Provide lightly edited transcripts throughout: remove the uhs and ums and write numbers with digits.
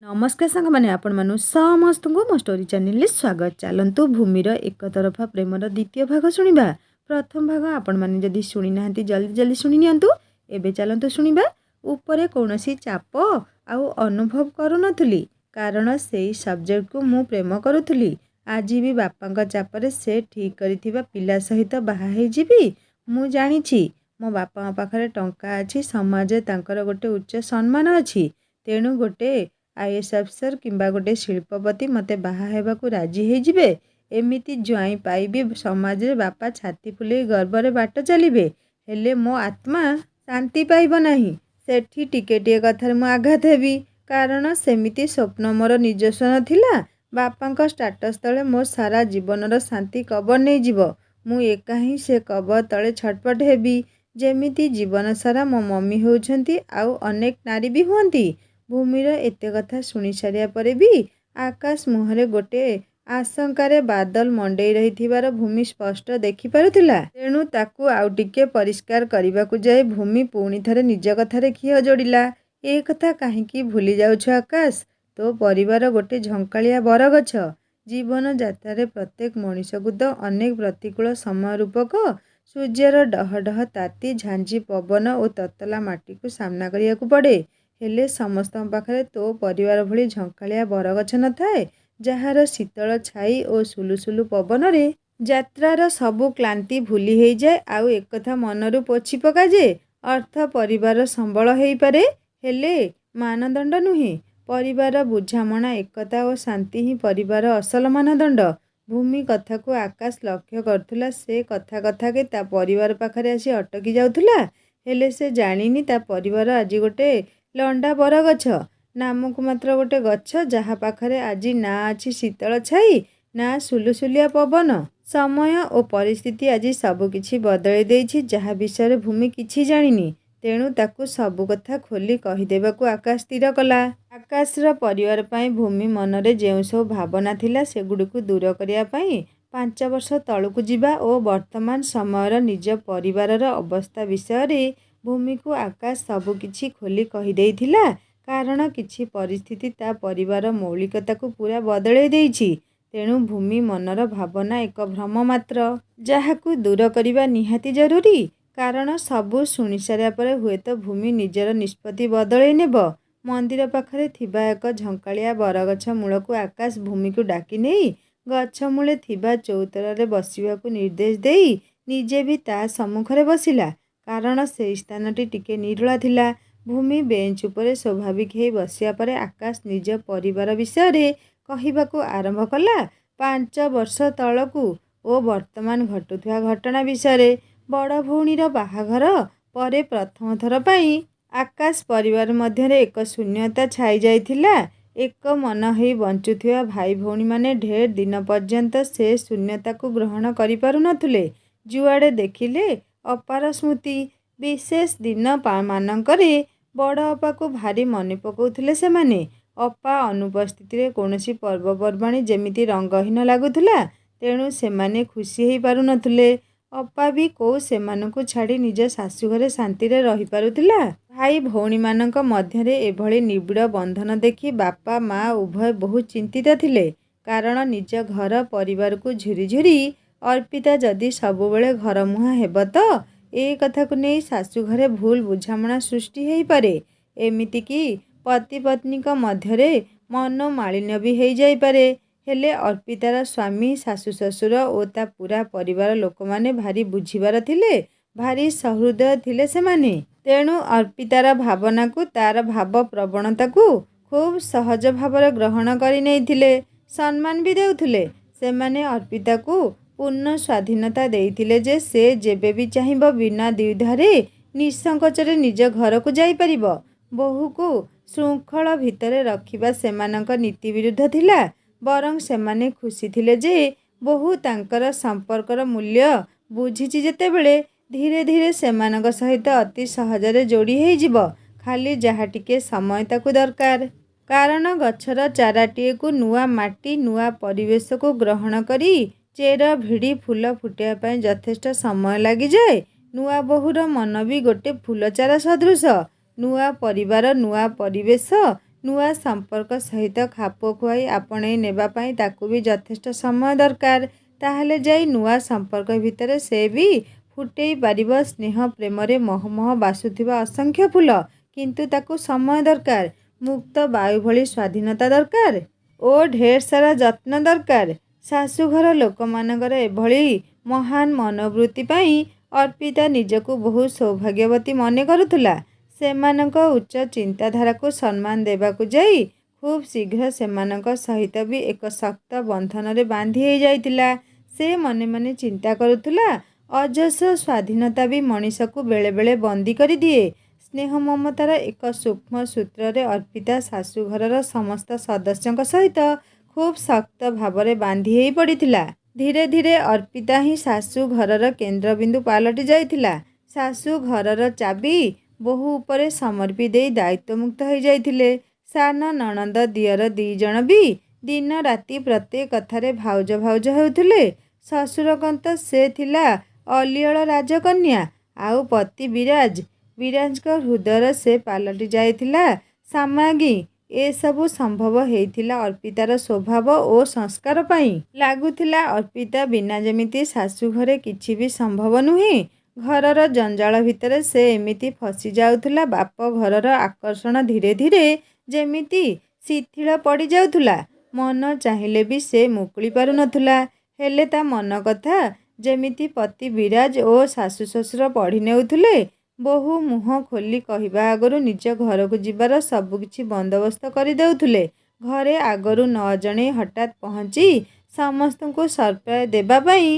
नमस्कार सांग मैंने आपण मानु समस्त को मो स्टोरी चैनल स्वागत। चलतु भूमिर एक तरफा प्रेमर द्वितीय भाग शुणा। प्रथम भाग आपण मैंने जदि शुणी ना जल्दी जल्दी शुणी नियंतु। एबे चलतु शुणा। उपरे कौनसी चाप आउ अनुभव करू नथुली कारण से सब्जेक्ट को मु प्रेम करुथुली। आज भी बापा चापरे से ठीक करिथिबा पिला सहित बाहा हे जिबी मु जानिछि। मो बापा पाखरे टंका अछि, समाज तांकर गोटे उच्च सम्मान अछि, तेणु गोटे आईएएस अफिसर किंबा गोटे शिल्पपति मते बाहा हेबाकू राजी हे जिबे। एमिति ज्वाई पाइबे समाज रे बापा छाती फुले गर्व बाट चलिबे, हेले मो आत्मा शांति पाइब नाही। सेठी टिके टिके कथार मु आघात हेबी कारण सेमिति स्वप्न मोर निजस्व नथिला। बापांक स्टाटस तले मो सारा जीवनर शांति कबर नहीं जिवो। मु एका ही से कबर तले छटपट हेबी जेमिति जीवन सारा मो मम्मी होउछंती आउ अनेक नारी भी हुअंती। भूमिर एते कथा शुणी सारिया परे भी आकाश मुहरे गोटे आशंकार बादल मंडई रही भूमि स्पष्ट देखि पारुथिला। तेणु ताकू आउ टिके परिष्कार करबाकू जाए भूमि पुणी थरे निज कथारे खियो जोड़िला। ए कथा काहींकी भूली जाउछ आकाश? तो परिवार गोटे झंकालिया बरगछ। जीवन यात्रा प्रत्येक मनीषकू तो अनेक प्रतिकूल समय रूपक सूर्यर डहडह ताती झांझी पवन और ततला माटी को सामना करिया पड़े। हेले समस्त पाखरे तो परिवार भली झंकालिया बरगछ न थाए जहार शीतल छाई और सुलुसुलु पवन रे यात्रार सबु क्लांति भूली हो जाए। आउ एक कथा मनरू पोछि पका जे अर्थ परिवार संबल हो पारे हेले मानदंड नुहे। परिवार बुझामणा एकता और शांति ही परिवार असल मानदंड। भूमि कथा को आकाश लक्ष्य करथुला। से कथा कथा के ता परिवार पाखरे आसी अटकी जाउथुला। हेले से जानिनी ता परिवार आज गोटे लंडा बरगछ नामक मात्र गोटे गछ जहा पाखरे आज ना अच्छी शीतल छाई ना सुलुसुलिया पवन। समय और परिस्थिति आज सबकिछि बदल देइछि जहा विषय भूमि किछि जानिनी। तेणु ताकू सबु कथा खोली कहीदेबाकू आकाश स्थिर कला। आकाशर परिवार पाई भूमि मनरे जेउ सब भावना थिला सेगुड़िकू दूर करिया पाई 5 वर्ष तलकू जिबा और वर्तमान समयर निज परिवारर अवस्था विषय रे भूमि को आकाश सबकिछि खोली कहीदेइथिला कारण किछि परिस्थिति ता परिवार मौलिकता को पूरा बदलै देइछि। तेणु भूमि मनर भावना एक भ्रम मात्र जहाकू दूर करिबा निहाती जरूरी कारण सबू शुणी सारिया परे हुए तो भूमि निजर निष्पत्ति बदलै नेब। मंदिर पाखरे थिबा एक झंकालिया बरगछ मूलकू आकाश भूमि को डाकी नेई गछ मूले थिबा चौतरे बसिबाकू निर्देश देई निजे भी ता सम्मुखरे बसिला कारण से स्थानटी टिके निरोला थिला। भूमि बेंच उपरे स्वाभाविक हे बसिया परे आकाश निज परिवार विषय रे कहिबाकू आरंभ कला 5 वर्ष तलकू ओ वर्तमान घटुथुआ घटना विषय रे। बड़ भौणीर बाहाघर परे प्रथम थर पाई आकाश परिवार मध्यरे एक शून्यता छाई जाइथिला। एक मन हेई बंचुथुआ भाई भौणी माने ढेर दिन पर्यंत से शून्यता को ग्रहण करि पारु नथुले। जुआड़े देखिले अपार स्मृति विशेष दिन मानकरे बड़ अपा को भारी मन पकाउथिले सेमाने। अपा अनुपस्थिति कौनसी पर्वपर्वाणी जेमिति रंगहीन लागुथिला तेणु सेमाने खुशी हेई पारु नथुले। अपा भी कौ सेमानकु छाड़ी निज शाशु घरे शांति रे रही पारुथिला। भाई भौणी मानक मध्यरे एभली निबिड़ बंधन देखि बापा माँ उभय बहुत चिंतित थिले कारण निज घर परिवार को झुरी झुरी अर्पिता जदि सबुबेले घर मुहां हेब तो ए कथा को नहीं शाशु घरे भूल बुझामणा सृष्टि हेई पारे। एमिति कि पति पत्नी मध्यरे मनोमालिन्य भी हेई जाई पारे। हेले अर्पितार स्वामी शाशु ससुर और ता पूरा परिवार लोक माने भारी बुझीबार थिले, भारी सहृदय थिले सेमाने। तेणु अर्पितार भावना को तार भाव प्रवणता को खूब सहज भावरे ग्रहण करि नेइथिले, सम्मान भी देउथिले। सेमाने अर्पिता को पूर्ण स्वाधीनता देइथिले जे से जेबे भी चाहिब बिना द्विधारे निसंकोचरे निज घर को जाई परिबो। बहु को श्रृंखला भितरे रखिबा सेमानक नीति विरुद्ध थिला बरं सेमाने खुशी थिले जे बहु तांकर संपर्कर मूल्य बुझिछि जेतेबेले धीरे धीरे सेमानक सहित अति सहजरे जोड़ी हेई जिवो खाली जहा टिके समय ताकू दरकार। कारण गछर चाराटीए को नुआ माटी नुआ परिवेश को ग्रहण करी चेर भिड़ी फूल फुटिया पाई यथेष्ट समय लगी जाए। नुआ बहुर मन भी गोटे फूल चारा सदृश। नुआ परिवार नुआ परिवेश ନୂଆ ସମ୍ପର୍କ ସହିତ ଖାପ ଖୁଆଇ ଆପଣେଇ ନେବା ପାଇଁ ତାକୁ ବି ଯଥେଷ୍ଟ ସମୟ ଦରକାର। ତାହେଲେ ଯାଇ ନୂଆ ସମ୍ପର୍କ ଭିତରେ ସେ ବି ଫୁଟେଇ ପାରିବ ସ୍ନେହ ପ୍ରେମରେ ମହମହ ବାସୁଥିବା ଅସଂଖ୍ୟ ଫୁଲ। କିନ୍ତୁ ତାକୁ ସମୟ ଦରକାର, ମୁକ୍ତ ବାୟୁ ଭଳି ସ୍ୱାଧୀନତା ଦରକାର ଓ ଢେର ସାରା ଯତ୍ନ ଦରକାର। ଶାଶୁଘର ଲୋକମାନଙ୍କର ଏଭଳି ମହାନ ମନୋବୃତ୍ତି ପାଇଁ ଅର୍ପିତା ନିଜକୁ ବହୁ ସୌଭାଗ୍ୟବତୀ ମନେ କରୁଥିଲା। ସେମାନଙ୍କ ଉଚ୍ଚ ଚିନ୍ତାଧାରାକୁ ସମ୍ମାନ ଦେବାକୁ ଯାଇ ଖୁବ୍ ଶୀଘ୍ର ସେମାନଙ୍କ ସହିତ ବି ଏକ ଶକ୍ତ ବନ୍ଧନରେ ବାନ୍ଧି ହେଇଯାଇଥିଲା। ସେ ମନେ ମନେ ଚିନ୍ତା କରୁଥିଲା, ଅଜସ୍ର ସ୍ୱାଧୀନତା ବି ମଣିଷକୁ ବେଳେବେଳେ ବନ୍ଦୀ କରିଦିଏ। ସ୍ନେହ ମମତାର ଏକ ସୂକ୍ଷ୍ମ ସୂତ୍ରରେ ଅର୍ପିତା ଶାଶୁଘରର ସମସ୍ତ ସଦସ୍ୟଙ୍କ ସହିତ ଖୁବ୍ ଶକ୍ତ ଭାବରେ ବାନ୍ଧି ହେଇ ପଡ଼ିଥିଲା। ଧୀରେ ଧୀରେ ଅର୍ପିତା ହିଁ ଶାଶୁ ଘରର କେନ୍ଦ୍ରବିନ୍ଦୁ ପାଲଟି ଯାଇଥିଲା। ଶାଶୁ ଘରର ଚାବି ବୋହୂ ଉପରେ ସମର୍ପି ଦେଇ ଦାୟିତ୍ୱମୁକ୍ତ ହେଇଯାଇଥିଲେ। ସାନ ନଣନ୍ଦ ଦିଅର ଦି'ଜଣ ବି ଦିନ ରାତି ପ୍ରତ୍ୟେକ କଥାରେ ଭାଉଜ ଭାଉଜ ହେଉଥିଲେ। ଶ୍ୱଶୁରଙ୍କ ସେ ଥିଲା ଅଲିଅଳ ରାଜକନ୍ୟା, ଆଉ ପତି ବିରାଜଙ୍କ ହୃଦୟର ସେ ପାଲଟି ଯାଇଥିଲା ସାମ୍ରାଜ୍ଞୀ। ଏସବୁ ସମ୍ଭବ ହେଇଥିଲା ଅର୍ପିତାର ସ୍ୱଭାବ ଓ ସଂସ୍କାର ପାଇଁ। ଲାଗୁଥିଲା ଅର୍ପିତା ବିନା ଯେମିତି ଶାଶୁଘରେ କିଛି ବି ସମ୍ଭବ ନୁହେଁ। ଘରର ଜଞ୍ଜାଳ ଭିତରେ ସେ ଏମିତି ଫସି ଯାଉଥିଲା, ବାପ ଘରର ଆକର୍ଷଣ ଧୀରେ ଧୀରେ ଯେମିତି ଶିଥିଳ ପଡ଼ି ଯାଉଥିଲା। ମନ ଚାହିଁଲେ ବି ସେ ମୁକୁଳି ପାରୁନଥିଲା। ହେଲେ ତା ମନ କଥା ଯେମିତି ପତି ବିରାଜ ଓ ଶାଶୁ ଶ୍ୱଶୁର ପଢ଼ି ନେଉଥିଲେ। ବୋହୂ ମୁହଁ ଖୋଲି କହିବା ଆଗରୁ ନିଜ ଘରକୁ ଯିବାର ସବୁକିଛି ବନ୍ଦୋବସ୍ତ କରି ଦେଉଥିଲେ। ଘରେ ଆଗରୁ ନ ଜଣେଇ ହଠାତ୍ ପହଞ୍ଚି ସମସ୍ତଙ୍କୁ ସରପ୍ରାଇଜ୍ ଦେବା ପାଇଁ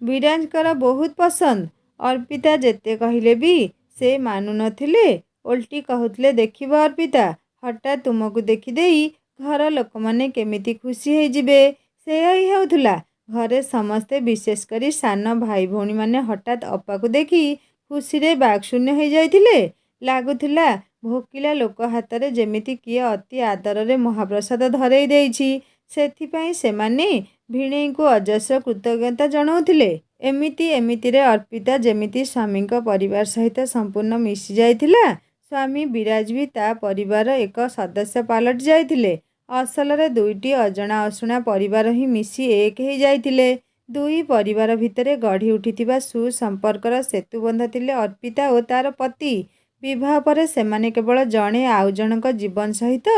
ବିରାଜଙ୍କର ବହୁତ ପସନ୍ଦ। ଅର୍ପିତା ଯେତେ କହିଲେ ବି ସେ ମାନୁ ନଥିଲେ। ଓଲଟି କହୁଥିଲେ, ଦେଖିବ ଅର୍ପିତା, ହଠାତ୍ ତୁମକୁ ଦେଖିଦେଇ ଘର ଲୋକମାନେ କେମିତି ଖୁସି ହେଇଯିବେ। ସେଇଆ ହିଁ ହେଉଥିଲା। ଘରେ ସମସ୍ତେ, ବିଶେଷ କରି ସାନ ଭାଇ ଭଉଣୀମାନେ ହଠାତ୍ ଅପାକୁ ଦେଖି ଖୁସିରେ ବାକ୍ଶୂନ୍ୟ ହେଇଯାଇଥିଲେ। ଲାଗୁଥିଲା ଭୋକିଲା ଲୋକ ହାତରେ ଯେମିତି କିଏ ଅତି ଆଦରରେ ମହାପ୍ରସାଦ ଧରେଇ ଦେଇଛି। ସେଥିପାଇଁ ସେମାନେ ଭିଣେଇଙ୍କୁ ଅଜସ୍ର କୃତଜ୍ଞତା ଜଣାଉଥିଲେ। ଏମିତିରେ ଅର୍ପିତା ଯେମିତି ସ୍ୱାମୀଙ୍କ ପରିବାର ସହିତ ସମ୍ପୂର୍ଣ୍ଣ ମିଶି ଯାଇଥିଲା। ସ୍ୱାମୀ ବିରାଜ ବି ତା ପରିବାରର ଏକ ସଦସ୍ୟ ପାଲଟି ଯାଇଥିଲେ। ଅସଲରେ ଦୁଇଟି ଅଜଣା ଅଶୁଣା ପରିବାର ହିଁ ମିଶି ଏକ ହେଇ ଯାଇଥିଲେ। ଦୁଇ ପରିବାର ଭିତରେ ଗଢ଼ି ଉଠିଥିବା ସୁସମ୍ପର୍କର ସେତୁବନ୍ଧ ଥିଲେ ଅର୍ପିତା ଓ ତାର ପତି। ବିବାହ ପରେ ସେମାନେ କେବଳ ଜଣେ ଆଉ ଜଣଙ୍କ ଜୀବନ ସହିତ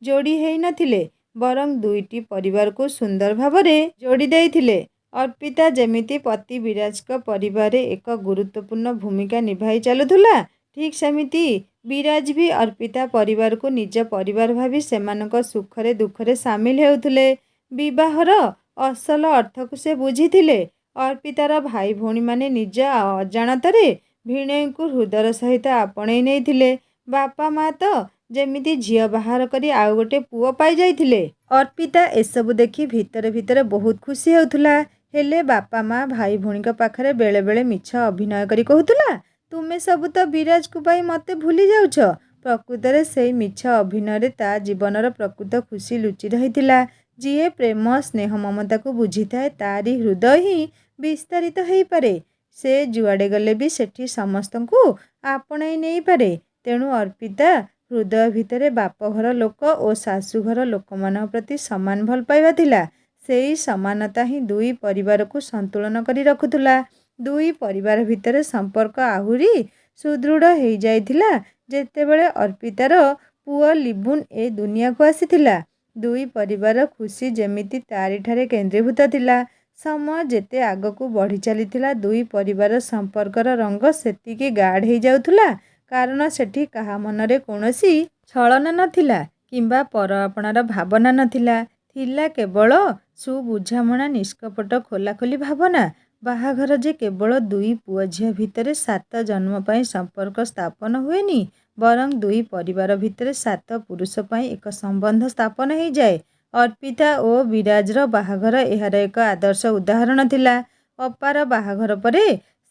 ଯୋଡ଼ି ହେଇ ନଥିଲେ, ବରଂ ଦୁଇଟି ପରିବାରକୁ ସୁନ୍ଦର ଭାବରେ ଯୋଡ଼ି ଦେଇଥିଲେ। ଅର୍ପିତା ଯେମିତି ପତି ବିରାଜଙ୍କ ପରିବାରରେ ଏକ ଗୁରୁତ୍ୱପୂର୍ଣ୍ଣ ଭୂମିକା ନିଭାଇ ଚାଲୁଥିଲା, ଠିକ୍ ସେମିତି ବିରାଜ ବି ଅର୍ପିତା ପରିବାରକୁ ନିଜ ପରିବାର ଭାବି ସେମାନଙ୍କ ସୁଖରେ ଦୁଃଖରେ ସାମିଲ ହେଉଥିଲେ। ବିବାହର ଅସଲ ଅର୍ଥକୁ ସେ ବୁଝିଥିଲେ। ଅର୍ପିତାର ଭାଇ ଭଉଣୀମାନେ ନିଜ ଅଜାଣତରେ ଭିଣେଇଙ୍କୁ ହୃଦୟର ସହିତ ଆପଣେଇ ନେଇଥିଲେ। ବାପା ମା ତ ଯେମିତି ଝିଅ ବାହାର କରି ଆଉ ଗୋଟେ ପୁଅ ପାଇ ଯାଇଥିଲେ। ଅର୍ପିତା ଏସବୁ ଦେଖି ଭିତରେ ଭିତରେ ବହୁତ ଖୁସି ହେଉଥିଲା। ହେଲେ ବାପା ମା ଭାଇ ଭଉଣୀଙ୍କ ପାଖରେ ବେଳେବେଳେ ମିଛ ଅଭିନୟ କରି କହୁଥିଲା, ତୁମେ ସବୁ ତ ବିରାଜକୁ ପାଇ ମୋତେ ଭୁଲି ଯାଉଛ। ପ୍ରକୃତରେ ସେଇ ମିଛ ଅଭିନୟରେ ତା ଜୀବନର ପ୍ରକୃତ ଖୁସି ଲୁଚି ରହିଥିଲା। ଯିଏ ପ୍ରେମ ସ୍ନେହ ମମତାକୁ ବୁଝିଥାଏ, ତାରି ହୃଦୟ ହିଁ ବିସ୍ତାରିତ ହେଇପାରେ। ସେ ଯୁଆଡ଼େ ଗଲେ ବି ସେଠି ସମସ୍ତଙ୍କୁ ଆପଣେଇ ନେଇପାରେ। ତେଣୁ ଅର୍ପିତା ହୃଦୟ ଭିତରେ ବାପଘର ଲୋକ ଓ ଶାଶୁଘର ଲୋକମାନଙ୍କ ପ୍ରତି ସମାନ ଭଲ ପାଇବା ଥିଲା। ସେଇ ସମାନତା ହିଁ ଦୁଇ ପରିବାରକୁ ସନ୍ତୁଳନ କରି ରଖୁଥିଲା। ଦୁଇ ପରିବାର ଭିତରେ ସମ୍ପର୍କ ଆହୁରି ସୁଦୃଢ଼ ହେଇଯାଇଥିଲା ଯେତେବେଳେ ଅର୍ପିତାର ପୁଅ ଲିବୁନ ଏ ଦୁନିଆକୁ ଆସିଥିଲା। ଦୁଇ ପରିବାରର ଖୁସି ଯେମିତି ତାରିଠାରେ କେନ୍ଦ୍ରୀଭୂତ ଥିଲା। ସମୟ ଯେତେ ଆଗକୁ ବଢ଼ି ଚାଲିଥିଲା, ଦୁଇ ପରିବାରର ସମ୍ପର୍କର ରଙ୍ଗ ସେତିକି ଗାଢ଼ ହେଇଯାଉଥିଲା। କାରଣ ସେଠି କାହା ମନରେ କୌଣସି ଛଳନା ନଥିଲା କିମ୍ବା ପର ଆପଣାର ଭାବନା ନଥିଲା। ଥିଲା କେବଳ ସୁବୁଝାମଣା, ନିଷ୍କପଟ ଖୋଲାଖୋଲି ଭାବନା। ବାହାଘର ଯେ କେବଳ ଦୁଇ ପୁଅ ଝିଅ ଭିତରେ 7 ଜନ୍ମ ପାଇଁ ସମ୍ପର୍କ ସ୍ଥାପନ ହୁଏନି, ବରଂ ଦୁଇ ପରିବାର ଭିତରେ 7 ପୁରୁଷ ପାଇଁ ଏକ ସମ୍ବନ୍ଧ ସ୍ଥାପନ ହେଇଯାଏ। ଅର୍ପିତା ଓ ବିରାଜର ବାହାଘର ଏହାର ଏକ ଆଦର୍ଶ ଉଦାହରଣ ଥିଲା। ଅପାର ବାହାଘର ପରେ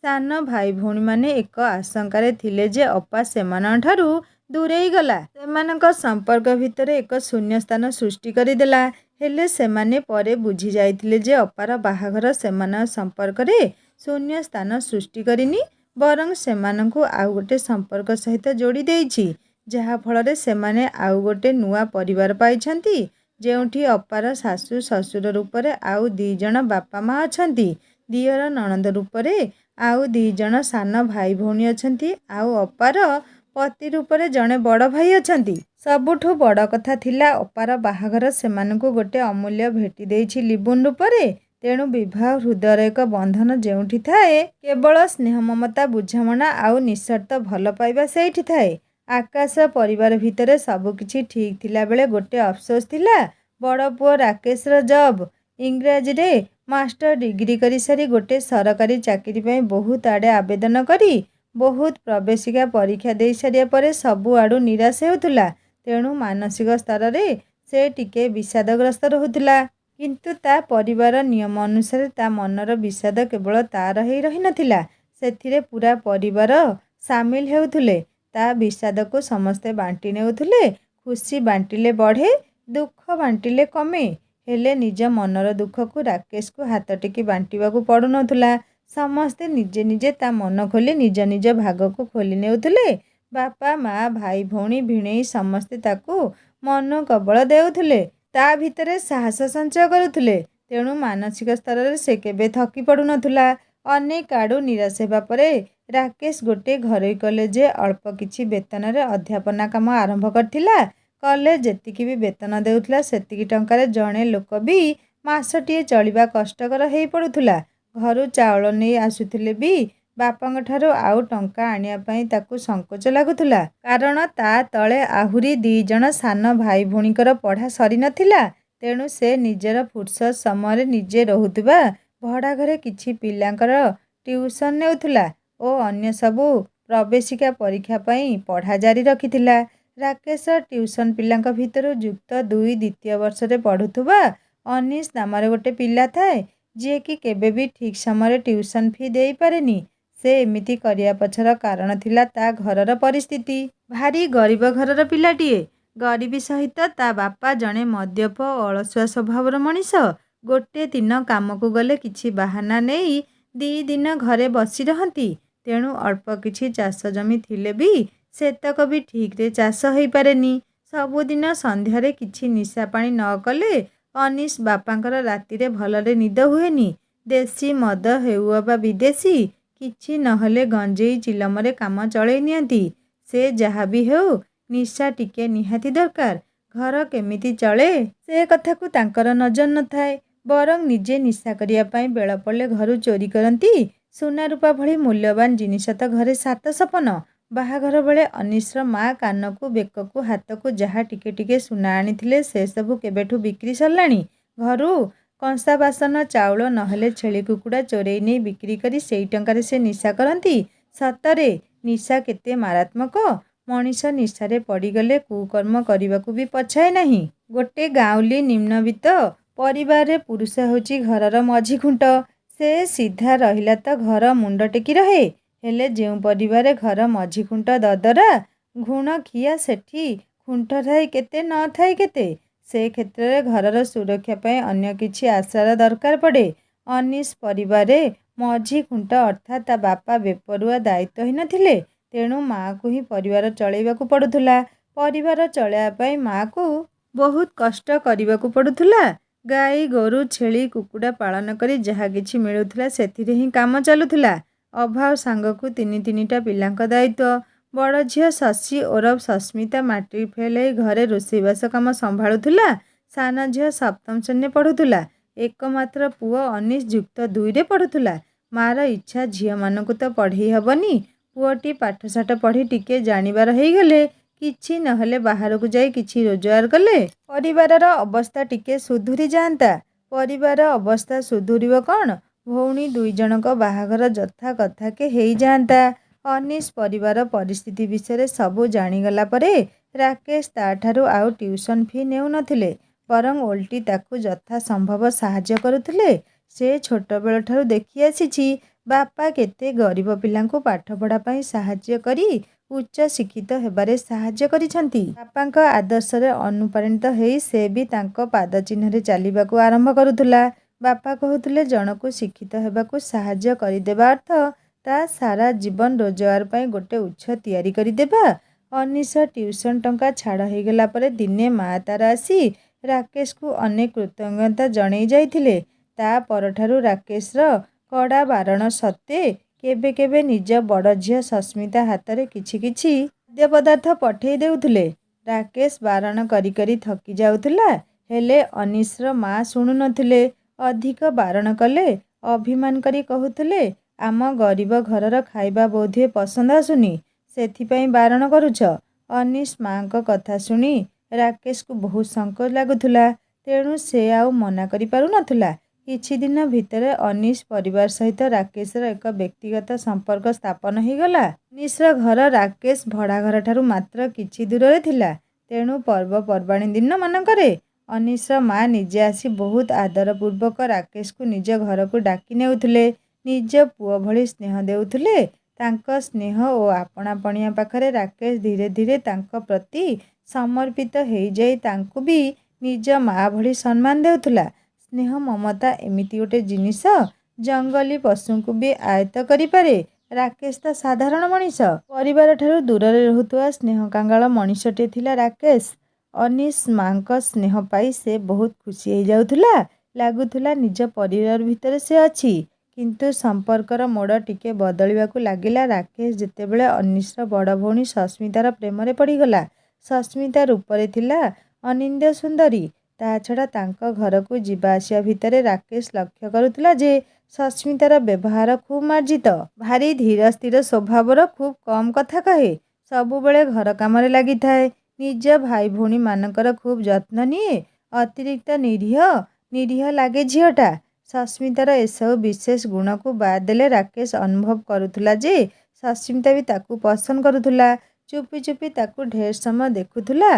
ସାନ ଭାଇ ଭଉଣୀମାନେ ଏକ ଆଶଙ୍କାରେ ଥିଲେ ଯେ ଅପା ସେମାନଙ୍କଠାରୁ ଦୂରେଇ ଗଲା, ସେମାନଙ୍କ ସମ୍ପର୍କ ଭିତରେ ଏକ ଶୂନ୍ୟସ୍ଥାନ ସୃଷ୍ଟି କରିଦେଲା। ହେଲେ ସେମାନେ ପରେ ବୁଝି ଯାଇଥିଲେ ଯେ ଅପାର ବାହାଘର ସେମାନଙ୍କ ସମ୍ପର୍କରେ ଶୂନ୍ୟସ୍ଥାନ ସୃଷ୍ଟି କରିନି, ବରଂ ସେମାନଙ୍କୁ ଆଉ ଗୋଟେ ସମ୍ପର୍କ ସହିତ ଯୋଡ଼ି ଦେଇଛି। ଯାହାଫଳରେ ସେମାନେ ଆଉ ଗୋଟେ ନୂଆ ପରିବାର ପାଇଛନ୍ତି, ଯେଉଁଠି ଅପାର ଶାଶୁ ଶ୍ୱଶୁର ରୂପରେ ଆଉ 2 ଜଣ ବାପା ମା ଅଛନ୍ତି, ଦିଅର ନଣନ୍ଦ ରୂପରେ ଆଉ 2 ଜଣ ସାନ ଭାଇ ଭଉଣୀ ଅଛନ୍ତି, ଆଉ ଅପାର ପତି ରୂପରେ ଜଣେ ବଡ଼ ଭାଇ ଅଛନ୍ତି। ସବୁଠୁ ବଡ଼ କଥା ଥିଲା ଅପାର ବାହାଘର ସେମାନଙ୍କୁ ଗୋଟେ ଅମୂଲ୍ୟ ଭେଟି ଦେଇଛି ଲିବୁନ ରୂପରେ। ତେଣୁ ବିବାହ ହୃଦୟର ଏକ ବନ୍ଧନ ଯେଉଁଠି ଥାଏ, କେବଳ ସ୍ନେହ ମମତା ବୁଝାମଣା ଆଉ ନିଃସର୍ତ୍ତ ଭଲ ପାଇବା ସେଇଠି ଥାଏ। ଆକାଶ ପରିବାର ଭିତରେ ସବୁକିଛି ଠିକ୍ ଥିଲାବେଳେ ଗୋଟେ ଅଫସୋସ ଥିଲା। ବଡ଼ ପୁଅ ରାକେଶର ଜବ୍। ଇଂରାଜୀରେ ମାଷ୍ଟର ଡିଗ୍ରୀ କରିସାରି ଗୋଟେ ସରକାରୀ ଚାକିରି ପାଇଁ ବହୁତ ଆଡ଼େ ଆବେଦନ କରି ବହୁତ ପ୍ରବେଶିକା ପରୀକ୍ଷା ଦେଇ ସାରିବା ପରେ ସବୁଆଡ଼ୁ ନିରାଶ ହେଉଥିଲା। ତେଣୁ ମାନସିକ ସ୍ତରରେ ସେ ଟିକେ ବିଷାଦଗ୍ରସ୍ତ ରହୁଥିଲା। କିନ୍ତୁ ତା ପରିବାର ନିୟମ ଅନୁସାରେ ତା ମନର ବିଷାଦ କେବଳ ତାର ହେଇ ରହିନଥିଲା, ସେଥିରେ ପୂରା ପରିବାର ସାମିଲ ହେଉଥିଲେ। ତା ବିଷାଦକୁ ସମସ୍ତେ ବାଣ୍ଟି ନେଉଥିଲେ। ଖୁସି ବାଣ୍ଟିଲେ ବଢ଼େ, ଦୁଃଖ ବାଣ୍ଟିଲେ କମେ। ହେଲେ ନିଜ ମନର ଦୁଃଖକୁ ରାକେଶକୁ ହାତ ଟେକି ବାଣ୍ଟିବାକୁ ପଡ଼ୁନଥିଲା। ସମସ୍ତେ ନିଜେ ନିଜେ ତା ମନ ଖୋଲି ନିଜ ନିଜ ଭାଗକୁ ଖୋଲି ନେଉଥିଲେ। ବାପା ମା ଭାଇ ଭଉଣୀ ଭିଣେଇ ସମସ୍ତେ ତାକୁ ମନୋକବଳ ଦେଉଥିଲେ। ତା ଭିତରେ ସାହସ ସଞ୍ଚୟ କରୁଥିଲେ। ତେଣୁ ମାନସିକ ସ୍ତରରେ ସେ କେବେ ଥକି ପଡ଼ୁନଥିଲା। ଅନେକ ଆଡ଼ୁ ନିରାଶ ହେବା ପରେ ରାକେଶ ଗୋଟେ ଘରୋଇ କଲେଜରେ ଅଳ୍ପ କିଛି ବେତନରେ ଅଧ୍ୟାପନା କାମ ଆରମ୍ଭ କରିଥିଲା। କଲେଜ ଯେତିକି ବି ବେତନ ଦେଉଥିଲା, ସେତିକି ଟଙ୍କାରେ ଜଣେ ଲୋକ ବି ମାସଟିଏ ଚଳିବା କଷ୍ଟକର ହେଇ ପଡ଼ୁଥିଲା। ଘରୁ ଚାଉଳ ନେଇ ଆସୁଥିଲେ ବି ବାପାଙ୍କଠାରୁ ଆଉ ଟଙ୍କା ଆଣିବା ପାଇଁ ତାକୁ ସଙ୍କୋଚ ଲାଗୁଥିଲା। କାରଣ ତା ତଳେ ଆହୁରି 2 ଜଣ ସାନ ଭାଇ ଭଉଣୀଙ୍କର ପଢ଼ା ସରିନଥିଲା। ତେଣୁ ସେ ନିଜର ଫୁରସତ ସମୟରେ ନିଜେ ରହୁଥିବା ଭଡ଼ା ଘରେ କିଛି ପିଲାଙ୍କର ଟିଉସନ ନେଉଥିଲା ଓ ଅନ୍ୟ ସବୁ ପ୍ରବେଶିକା ପରୀକ୍ଷା ପାଇଁ ପଢ଼ା ଜାରି ରଖିଥିଲା। ରାକେଶର ଟିଉସନ ପିଲାଙ୍କ ଭିତରୁ ଯୁକ୍ତ 2 ଦ୍ୱିତୀୟ ବର୍ଷରେ ପଢ଼ୁଥିବା ଅନିଶ ନାମରେ ଗୋଟେ ପିଲା ଥାଏ, ଯିଏକି କେବେ ବି ଠିକ୍ ସମୟରେ ଟିଉସନ ଫି ଦେଇପାରେନି। ସେ ଏମିତି କରିବା ପଛର କାରଣ ଥିଲା ତା ଘରର ପରିସ୍ଥିତି। ଭାରି ଗରିବ ଘରର ପିଲାଟିଏ। ଗରିବୀ ସହିତ ତା ବାପା ଜଣେ ମଦ୍ୟପ ଓ ଅଳସୁଆ ସ୍ୱଭାବର ମଣିଷ। ଗୋଟେ ଦିନ କାମକୁ ଗଲେ କିଛି ବାହାନା ନେଇ 2 ଦିନ ଘରେ ବସି ରହନ୍ତି। ତେଣୁ ଅଳ୍ପ କିଛି ଚାଷ ଜମି ଥିଲେ ବି ସେତକ ବି ଠିକରେ ଚାଷ ହେଇପାରେନି। ସବୁଦିନ ସନ୍ଧ୍ୟାରେ କିଛି ନିଶା ପାଣି ନ କଲେ ଅନିଶ ବାପାଙ୍କର ରାତିରେ ଭଲରେ ନିଦ ହୁଏନି। ଦେଶୀ ମଦ ହେଉ ଅବା ବିଦେଶୀ, କିଛି ନହେଲେ ଗଞ୍ଜେଇ ଚିଲମରେ କାମ ଚଳେଇ ନିଅନ୍ତି। ସେ ଯାହା ବି ହେଉ ନିଶା ଟିକେ ନିହାତି ଦରକାର। ଘର କେମିତି ଚଳେ ସେ କଥାକୁ ତାଙ୍କର ନଜର ନଥାଏ। ବରଂ ନିଜେ ନିଶା କରିବା ପାଇଁ ବେଳ ପଡ଼ିଲେ ଘରୁ ଚୋରି କରନ୍ତି। ସୁନା ରୂପା ଭଳି ମୂଲ୍ୟବାନ ଜିନିଷ ତ ଘରେ 7 ସପନ। ବାହାଘର ବେଳେ ଅନିଶର ମା କାନକୁ ବେକକୁ ହାତକୁ ଯାହା ଟିକେ ଟିକେ ସୁନା ଆଣିଥିଲେ, ସେସବୁ କେବେଠୁ ବିକ୍ରି ସରିଲାଣି। ଘରୁ କଂସା ବାସନ ଚାଉଳ ନହେଲେ ଛେଳି କୁକୁଡ଼ା ଚୋରେଇ ନେଇ ବିକ୍ରି କରି ସେଇ ଟଙ୍କାରେ ସେ ନିଶା କରନ୍ତି। ସତରେ ନିଶା କେତେ ମାରାତ୍ମକ। ମଣିଷ ନିଶାରେ ପଡ଼ିଗଲେ କୁକର୍ମ କରିବାକୁ ବି ପଛାଏ ନାହିଁ। ଗୋଟେ ଗାଉଁଲି ନିମ୍ନବିତ୍ତ ପରିବାରରେ ପୁରୁଷ ହେଉଛି ଘରର ମଝି ଖୁଣ୍ଟ। ସେ ସିଧା ରହିଲା ତ ଘର ମୁଣ୍ଡ ଟେକି ରହେ। ହେଲେ ଯେଉଁ ପରିବାରରେ ଘର ମଝି ଖୁଣ୍ଟ ଦଦରା ଘୁଣଖିଆ, ସେଠି ଖୁଣ୍ଟ ଥାଇ କେତେ ନ ଥାଇ କେତେ। ସେ କ୍ଷେତ୍ରରେ ଘରର ସୁରକ୍ଷା ପାଇଁ ଅନ୍ୟ କିଛି ଆଶାର ଦରକାର ପଡ଼େ। ଅନିଶ ପରିବାରରେ ମଝି ଖୁଣ୍ଟ ଅର୍ଥାତ୍ ତା ବାପା ବେପରୁଆ ଦାୟିତ୍ୱହୀନ ଥିଲେ। ତେଣୁ ମାଆକୁ ହିଁ ପରିବାର ଚଳେଇବାକୁ ପଡ଼ୁଥିଲା। ପରିବାର ଚଳାଇବା ପାଇଁ ମାଆକୁ ବହୁତ କଷ୍ଟ କରିବାକୁ ପଡ଼ୁଥିଲା। ଗାଈ ଗୋରୁ ଛେଳି କୁକୁଡ଼ା ପାଳନ କରି ଯାହା କିଛି ମିଳୁଥିଲା ସେଥିରେ ହିଁ କାମ ଚାଲୁଥିଲା। ଅଭାବ ସାଙ୍ଗକୁ 3ଟା ପିଲାଙ୍କ ଦାୟିତ୍ୱ। ବଡ଼ ଝିଅ ଶଶୀ ଓରଫ ସସ୍ମିତା ମାଟ୍ରିକ ଫେଲ୍ ହେଇ ଘରେ ରୋଷେଇବାସ କାମ ସମ୍ଭାଳୁଥିଲା। ସାନ ଝିଅ ସପ୍ତମ ଶ୍ରେଣୀରେ ପଢ଼ୁଥିଲା। ଏକମାତ୍ର ପୁଅ ଅନିଶ ଯୁକ୍ତ 2ରେ ପଢ଼ୁଥିଲା। ମାଆର ଇଚ୍ଛା ଝିଅମାନଙ୍କୁ ତ ପଢ଼େଇ ହବନି, ପୁଅଟି ପାଠଶାଠ ପଢ଼ି ଟିକେ ଜାଣିବାର ହେଇଗଲେ, କିଛି ନହେଲେ ବାହାରକୁ ଯାଇ କିଛି ରୋଜଗାର କଲେ ପରିବାରର ଅବସ୍ଥା ଟିକେ ସୁଧୁରି ଯାଆନ୍ତା। ପରିବାର ଅବସ୍ଥା ସୁଧୁରିବ କ'ଣ? ଭଉଣୀ 2 ଜଣଙ୍କ ବାହାଘର ଯଥା କଥାକେ ହେଇଯାଆନ୍ତା। ଅନିଶ ପରିବାର ପରିସ୍ଥିତି ବିଷୟରେ ସବୁ ଜାଣିଗଲା ପରେ ରାକେଶ ତା'ଠାରୁ ଆଉ ଟିଉସନ ଫି ନେଉନଥିଲେ। ବରଂ ଓଲଟି ତାକୁ ଯଥା ସମ୍ଭବ ସାହାଯ୍ୟ କରୁଥିଲେ। ସେ ଛୋଟବେଳଠାରୁ ଦେଖି ଆସିଛି ବାପା କେତେ ଗରିବ ପିଲାଙ୍କୁ ପାଠପଢ଼ା ପାଇଁ ସାହାଯ୍ୟ କରି ଉଚ୍ଚ ଶିକ୍ଷିତ ହେବାରେ ସାହାଯ୍ୟ କରିଛନ୍ତି। ବାପାଙ୍କ ଆଦର୍ଶରେ ଅନୁପ୍ରାଣିତ ହେଇ ସେ ବି ତାଙ୍କ ପାଦଚିହ୍ନରେ ଚାଲିବାକୁ ଆରମ୍ଭ କରୁଥିଲା। ବାପା କହୁଥିଲେ ଜଣକୁ ଶିକ୍ଷିତ ହେବାକୁ ସାହାଯ୍ୟ କରିଦେବା ଅର୍ଥ ତା ସାରା ଜୀବନ ରୋଜଗାର ପାଇଁ ଗୋଟେ ଉତ୍ସ ତିଆରି କରିଦେବା। ଅନିଶ ଟ୍ୟୁସନ୍ ଟଙ୍କା ଛାଡ଼ ହୋଇଗଲା ପରେ ଦିନେ ମା ତାର ଆସି ରାକେଶକୁ ଅନେକ କୃତଜ୍ଞତା ଜଣେଇ ଯାଇଥିଲେ। ତା ପରଠାରୁ ରାକେଶର କଡ଼ା ବାରଣ ସତ୍ତ୍ୱେ କେବେ କେବେ ନିଜ ବଡ଼ ଝିଅ ସସ୍ମିତା ହାତରେ କିଛି କିଛି ଖାଦ୍ୟ ପଦାର୍ଥ ପଠେଇ ଦେଉଥିଲେ। ରାକେଶ ବାରଣ କରି କରି ଥକି ଯାଉଥିଲା, ହେଲେ ଅନିଶର ମା ଶୁଣୁ ନଥିଲେ। ଅଧିକ ବାରଣ କଲେ ଅଭିମାନ କରି କହୁଥିଲେ, ଆମ ଗରିବ ଘରର ଖାଇବା ବୋଧହୁଏ ପସନ୍ଦ ଆସୁନି, ସେଥିପାଇଁ ବାରଣ କରୁଛ। ଅନିଶ ମାଙ୍କ କଥା ଶୁଣି ରାକେଶକୁ ବହୁତ ସଙ୍କୋଚ ଲାଗୁଥିଲା, ତେଣୁ ସେ ଆଉ ମନା କରିପାରୁ ନଥିଲା। କିଛି ଦିନ ଭିତରେ ଅନିଶ ପରିବାର ସହିତ ରାକେଶର ଏକ ବ୍ୟକ୍ତିଗତ ସମ୍ପର୍କ ସ୍ଥାପନ ହୋଇଗଲା। ଅନିଶର ଘର ରାକେଶ ଭଡ଼ା ଘରଠାରୁ ମାତ୍ର କିଛି ଦୂରରେ ଥିଲା, ତେଣୁ ପର୍ବପର୍ବାଣୀ ଦିନମାନଙ୍କରେ ଅନିଶର ମା ନିଜେ ଆସି ବହୁତ ଆଦରପୂର୍ବକ ରାକେଶକୁ ନିଜ ଘରକୁ ଡାକି ନେଉଥିଲେ। ନିଜ ପୁଅ ଭଳି ସ୍ନେହ ଦେଉଥିଲେ। ତାଙ୍କ ସ୍ନେହ ଓ ଆପଣାପଣିଆ ପାଖରେ ରାକେଶ ଧୀରେ ଧୀରେ ତାଙ୍କ ପ୍ରତି ସମର୍ପିତ ହୋଇଯାଇ ତାଙ୍କୁ ବି ନିଜ ମା ଭଳି ସମ୍ମାନ ଦେଉଥିଲା। ସ୍ନେହ ମମତା ଏମିତି ଗୋଟେ ଜିନିଷ, ଜଙ୍ଗଲୀ ପଶୁଙ୍କୁ ବି ଆୟତ୍ତ କରିପାରେ। ରାକେଶ ତ ସାଧାରଣ ମଣିଷ। ପରିବାରଠାରୁ ଦୂରରେ ରହୁଥିବା ସ୍ନେହ କାଙ୍ଗାଳ ମଣିଷଟିଏ ଥିଲା ରାକେଶ। ଅନିଶ ମାଙ୍କ ସ୍ନେହ ପାଇ ସେ ବହୁତ ଖୁସି ହୋଇଯାଉଥିଲା। ଲାଗୁଥିଲା ନିଜ ପରିବାର ଭିତରେ ସେ ଅଛି। କିନ୍ତୁ ସମ୍ପର୍କର ମୋଡ଼ ଟିକେ ବଦଳିବାକୁ ଲାଗିଲା ରାକେଶ ଯେତେବେଳେ ଅନିଶର ବଡ଼ ଭଉଣୀ ସସ୍ମିତାର ପ୍ରେମରେ ପଡ଼ିଗଲା। ସସ୍ମିତା ରୂପରେ ଥିଲା ଅନିନ୍ଦ୍ୟ ସୁନ୍ଦରୀ। ତା ଛଡ଼ା ତାଙ୍କ ଘରକୁ ଯିବା ଆସିବା ଭିତରେ ରାକେଶ ଲକ୍ଷ୍ୟ କରୁଥିଲା ଯେ ସସ୍ମିତାର ବ୍ୟବହାର ଖୁବ୍ ମାର୍ଜିତ। ଭାରି ଧୀର ସ୍ଥିର ସ୍ୱଭାବର, ଖୁବ୍ କମ୍ କଥା କହେ, ସବୁବେଳେ ଘର କାମରେ ଲାଗିଥାଏ। ନିଜ ଭାଇ ଭଉଣୀମାନଙ୍କର ଖୁବ୍ ଯତ୍ନ ନିଏ। ଅତିରିକ୍ତ ନିରୀହ ଲାଗେ ଝିଅଟା। ସସ୍ମିତାର ଏସବୁ ବିଶେଷ ଗୁଣକୁ ବାଦ୍ ଦେଲେ ରାକେଶ ଅନୁଭବ କରୁଥିଲା ଯେ ସସ୍ମିତା ବି ତାକୁ ପସନ୍ଦ କରୁଥିଲା। ଚୁପି ଚୁପି ତାକୁ ଢେର ସମୟ ଦେଖୁଥିଲା।